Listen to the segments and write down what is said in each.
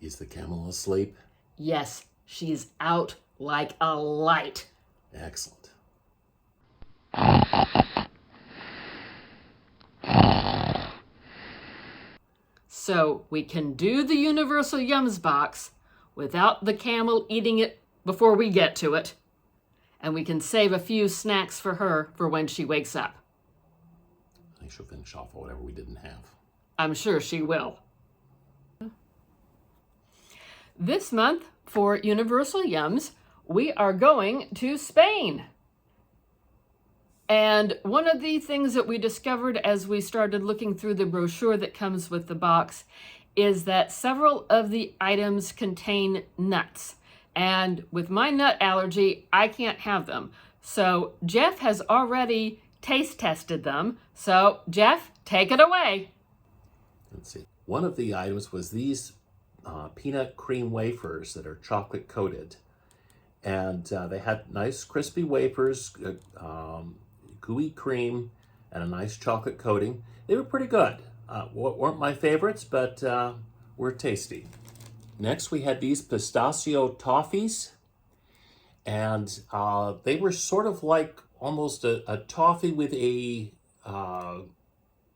Is the camel asleep? Yes, she's out like a light. Excellent. So we can do the Universal Yums box without the camel eating it before we get to it. And we can save a few snacks for her for when she wakes up. I think she'll finish off whatever we didn't have. I'm sure she will. This month, for Universal Yums, we are going to Spain. And one of the things that we discovered as we started looking through the brochure that comes with the box is that several of the items contain nuts. And with my nut allergy, I can't have them. So Jeff has already taste tested them. So Jeff, take it away. Let's see. One of the items was these peanut cream wafers that are chocolate coated. And they had nice crispy wafers, gooey cream, and a nice chocolate coating. They were pretty good. Weren't my favorites, but were tasty. Next, we had these pistachio toffees, and they were sort of like almost a toffee with a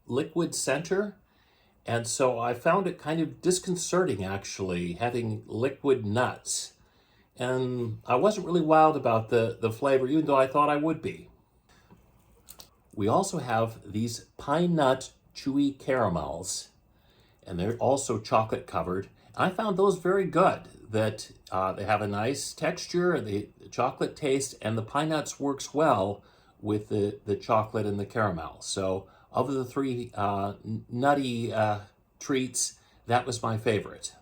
liquid center. And so I found it kind of disconcerting, actually, having liquid nuts. And I wasn't really wild about the flavor, even though I thought I would be. We also have these pine nut chewy caramels, and they're also chocolate covered. I found those very good, that they have a nice texture, the chocolate taste, and the pine nuts works well with the chocolate and the caramel. So of the three nutty treats, that was my favorite.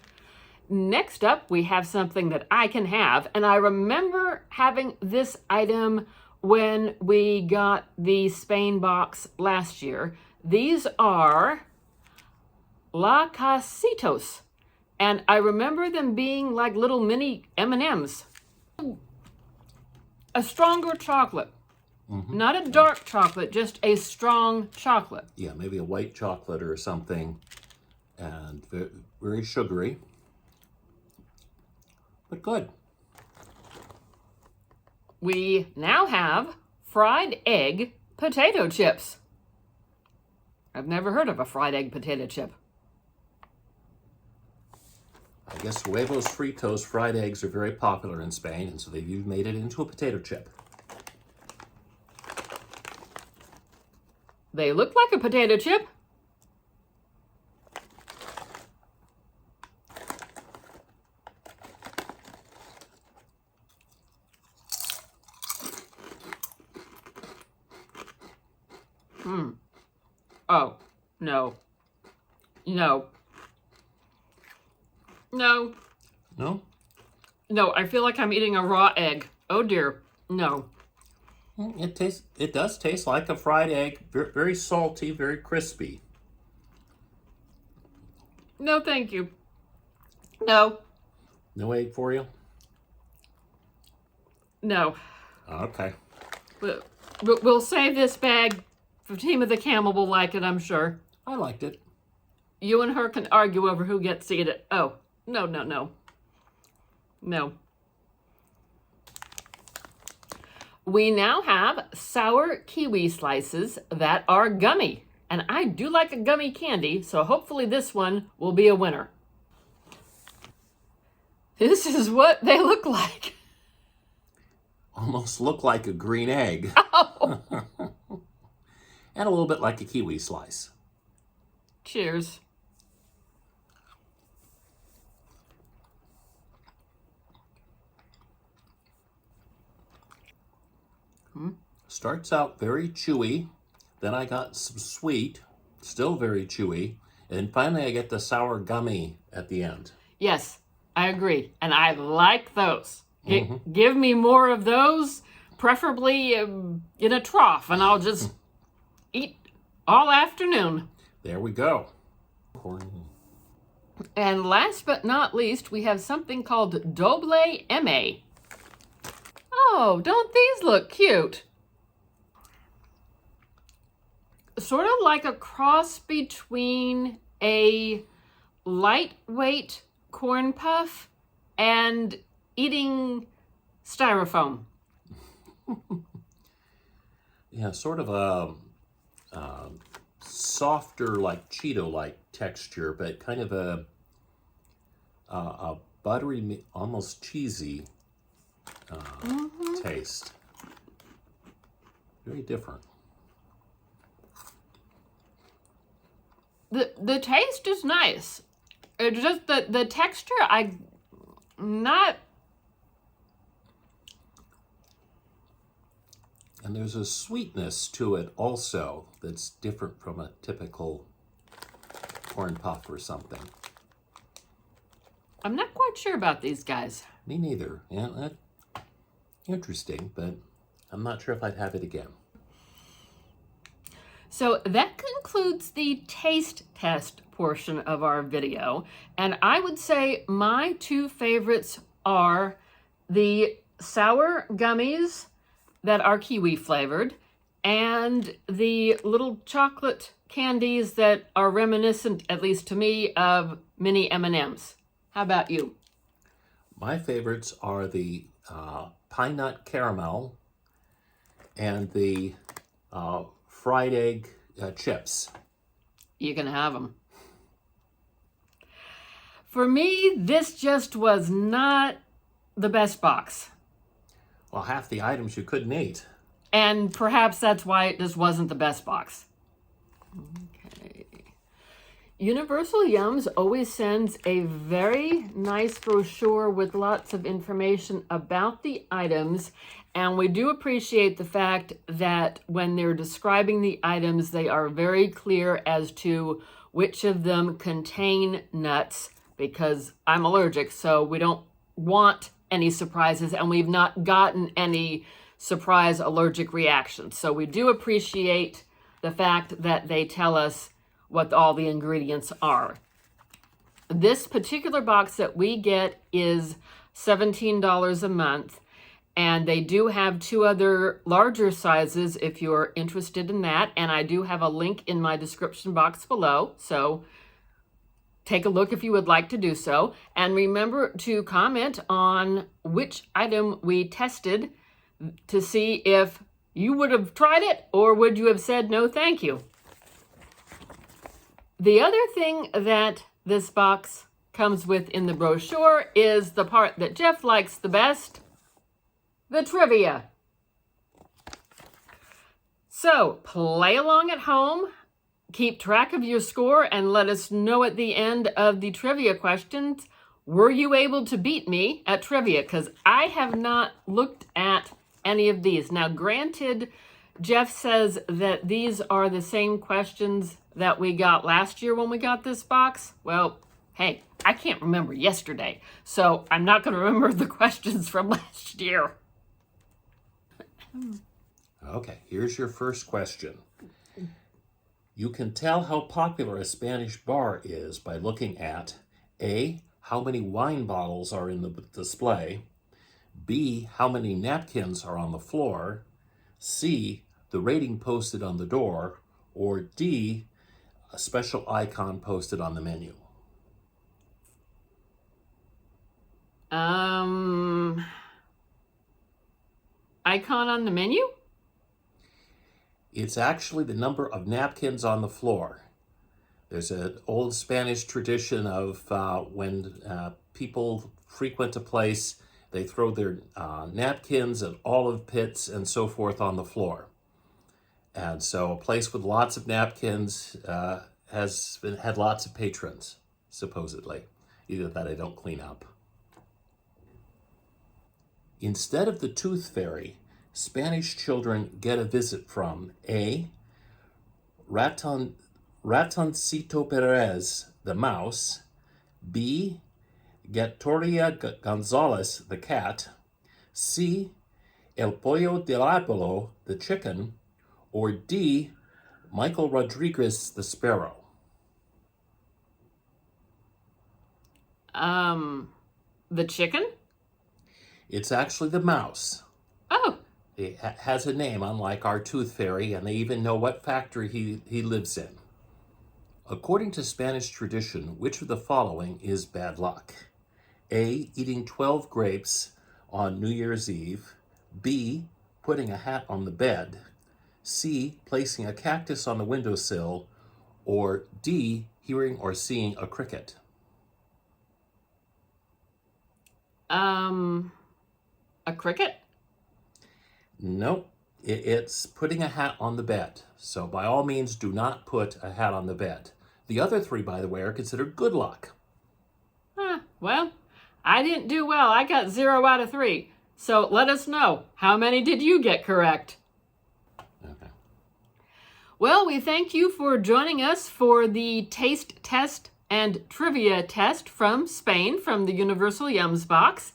Next up, we have something that I can have, and I remember having this item when we got the Spain box last year. These are La Casitos, and I remember them being like little mini M&Ms. A stronger chocolate. Mm-hmm. Not a dark chocolate, just a strong chocolate. Yeah, maybe a white chocolate or something, and very sugary, but good. We now have fried egg potato chips. I've never heard of a fried egg potato chip. I guess huevos fritos, fried eggs, are very popular in Spain, and so they've made it into a potato chip. They look like a potato chip. Oh, no. No. No. No? No, I feel like I'm eating a raw egg. Oh dear. No. It does taste like a fried egg, very salty, very crispy. No, thank you. No. No egg for you? No. Okay. We'll save this bag for Team of the Camel. Will like it, I'm sure. I liked it. You and her can argue over who gets to eat it. Oh, no, no, no. No. We now have sour kiwi slices that are gummy. And I do like a gummy candy, so hopefully this one will be a winner. This is what they look like. Almost look like a green egg. Oh. And a little bit like a kiwi slice. Cheers. Starts out very chewy, then I got some sweet, still very chewy, and then finally I get the sour gummy at the end. Yes, I agree. And I like those. Give me more of those, preferably in a trough, and I'll just eat all afternoon. There we go. And last but not least, we have something called Doble M. Oh, don't these look cute? Sort of like a cross between a lightweight corn puff and eating styrofoam. Yeah, sort of a softer, like Cheeto-like texture, but kind of a buttery, almost cheesy taste. Very different. The taste is nice. It's just the texture, not. And there's a sweetness to it also that's different from a typical corn puff or something. I'm not quite sure about these guys. Me neither. Yeah, interesting, but I'm not sure if I'd have it again. So that concludes the taste test portion of our video. And I would say my two favorites are the sour gummies that are kiwi flavored and the little chocolate candies that are reminiscent, at least to me, of mini M&Ms. How about you? My favorites are the pine nut caramel and the fried egg chips. You can have them. For me, this just was not the best box. Well, half the items you couldn't eat. And perhaps that's why it just wasn't the best box. Okay. Universal Yums always sends a very nice brochure with lots of information about the items. And we do appreciate the fact that when they're describing the items, they are very clear as to which of them contain nuts, because I'm allergic, so we don't want any surprises, and we've not gotten any surprise allergic reactions. So we do appreciate the fact that they tell us what all the ingredients are. This particular box that we get is $17 a month, and they do have two other larger sizes if you're interested in that, and I do have a link in my description box below, so take a look if you would like to do so. And remember to comment on which item we tested to see if you would have tried it or would you have said no thank you. The other thing that this box comes with in the brochure is the part that Jeff likes the best, the trivia. So play along at home. Keep track of your score and let us know at the end of the trivia questions, were you able to beat me at trivia? Because I have not looked at any of these. Now, granted, Jeff says that these are the same questions that we got last year when we got this box. Well, hey, I can't remember yesterday, so I'm not going to remember the questions from last year. Okay, here's your first question. You can tell how popular a Spanish bar is by looking at A, how many wine bottles are in the display, B, how many napkins are on the floor, C, the rating posted on the door, or D, a special icon posted on the menu. Icon on the menu? It's actually the number of napkins on the floor. There's an old Spanish tradition of when people frequent a place, they throw their napkins and olive pits and so forth on the floor. And so a place with lots of napkins had lots of patrons, supposedly. Either that I don't clean up. Instead of the tooth fairy, Spanish children get a visit from A, Ratoncito Perez, the mouse, B, Gatoria Gonzalez, the cat, C, El Pollo del Arbolo, the chicken, or D, Michael Rodriguez, the sparrow. The chicken? It's actually the mouse. Oh. It has a name, unlike our tooth fairy, and they even know what factory he lives in. According to Spanish tradition, which of the following is bad luck? A. Eating 12 grapes on New Year's Eve. B. Putting a hat on the bed. C. Placing a cactus on the windowsill. Or D. Hearing or seeing a cricket. A cricket? Nope. It's putting a hat on the bed. So by all means, do not put a hat on the bed. The other three, by the way, are considered good luck. Well, I didn't do well. I got 0 out of 3. So let us know. How many did you get correct? Okay. Well, we thank you for joining us for the taste test and trivia test from Spain, from the Universal Yums box.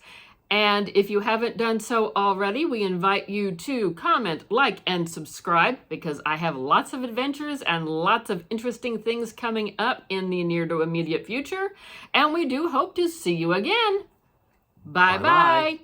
And if you haven't done so already, we invite you to comment, like, and subscribe, because I have lots of adventures and lots of interesting things coming up in the near to immediate future. And we do hope to see you again. Bye-bye.